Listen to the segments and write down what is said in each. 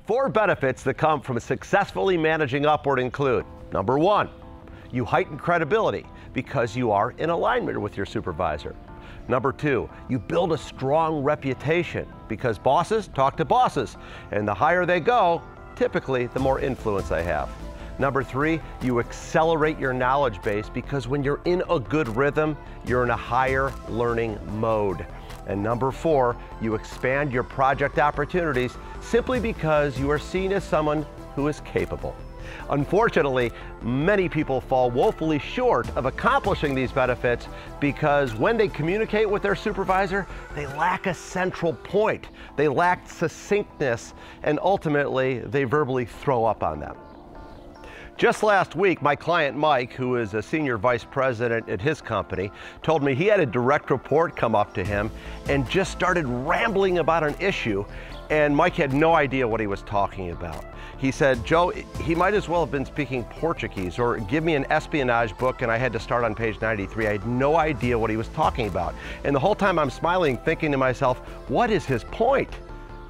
4 benefits that come from successfully managing upward include: number 1, you heighten credibility because you are in alignment with your supervisor. Number 2, you build a strong reputation because bosses talk to bosses, and the higher they go, typically the more influence they have. Number 3, you accelerate your knowledge base because when you're in a good rhythm, you're in a higher learning mode. And number 4, you expand your project opportunities simply because you are seen as someone who is capable. Unfortunately, many people fall woefully short of accomplishing these benefits because when they communicate with their supervisor, they lack a central point. They lack succinctness, and ultimately, they verbally throw up on them. Just last week, my client Mike, who is a senior vice president at his company, told me he had a direct report come up to him and just started rambling about an issue, and Mike had no idea what he was talking about. He said, "Joe, he might as well have been speaking Portuguese, or give me an espionage book and I had to start on page 93. I had no idea what he was talking about." And the whole time I'm smiling, thinking to myself, what is his point?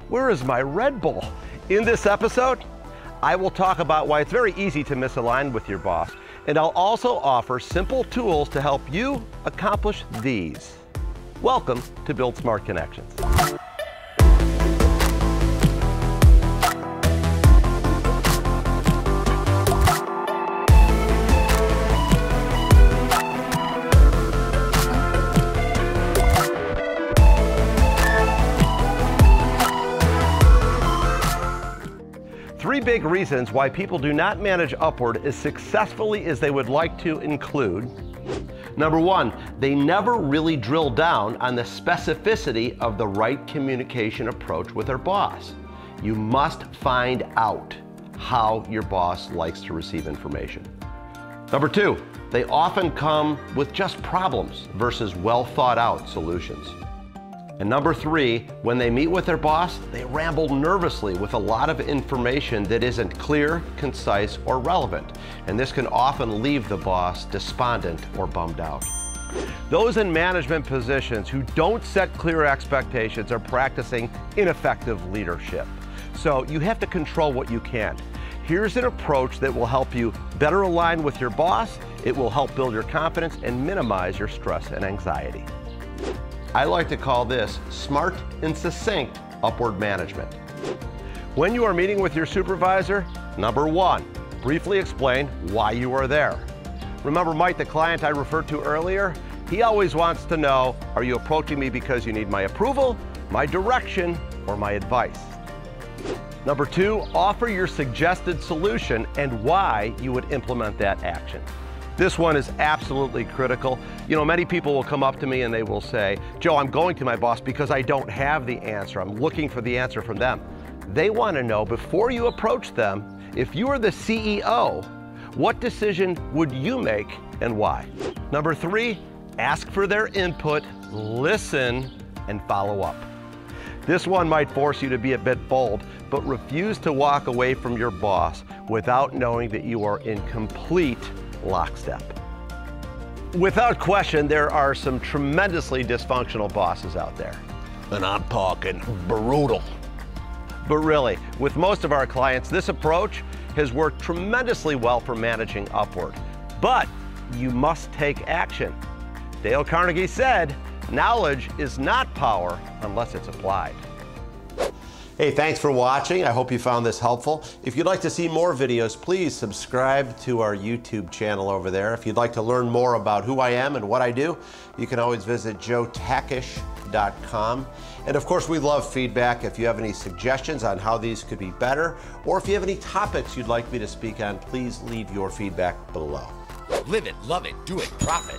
Where is my Red Bull? In this episode, I will talk about why it's very easy to misalign with your boss, and I'll also offer simple tools to help you accomplish these. Welcome to Build Smart Connections. Three big reasons why people do not manage upward as successfully as they would like to include: number 1, they never really drill down on the specificity of the right communication approach with their boss. You must find out how your boss likes to receive information. Number 2, they often come with just problems versus well thought out solutions. And number 3, when they meet with their boss, they ramble nervously with a lot of information that isn't clear, concise, or relevant. And this can often leave the boss despondent or bummed out. Those in management positions who don't set clear expectations are practicing ineffective leadership. So you have to control what you can. Here's an approach that will help you better align with your boss. It will help build your confidence and minimize your stress and anxiety. I like to call this smart and succinct upward management. When you are meeting with your supervisor, number 1, briefly explain why you are there. Remember Mike, the client I referred to earlier? He always wants to know, are you approaching me because you need my approval, my direction, or my advice? Number 2, offer your suggested solution and why you would implement that action. This one is absolutely critical. You know, many people will come up to me and they will say, "Joe, I'm going to my boss because I don't have the answer. I'm looking for the answer from them." They want to know before you approach them, if you were the CEO, what decision would you make and why? Number 3, ask for their input, listen, and follow up. This one might force you to be a bit bold, but refuse to walk away from your boss without knowing that you are in complete lockstep. Without question, there are some tremendously dysfunctional bosses out there. And I'm talking brutal. But really, with most of our clients, this approach has worked tremendously well for managing upward. But you must take action. Dale Carnegie said, "Knowledge is not power unless it's applied." Hey, thanks for watching. I hope you found this helpful. If you'd like to see more videos, please subscribe to our YouTube channel over there. If you'd like to learn more about who I am and what I do, you can always visit joetakash.com. And of course, we love feedback. If you have any suggestions on how these could be better, or if you have any topics you'd like me to speak on, please leave your feedback below. Live it, love it, do it, profit.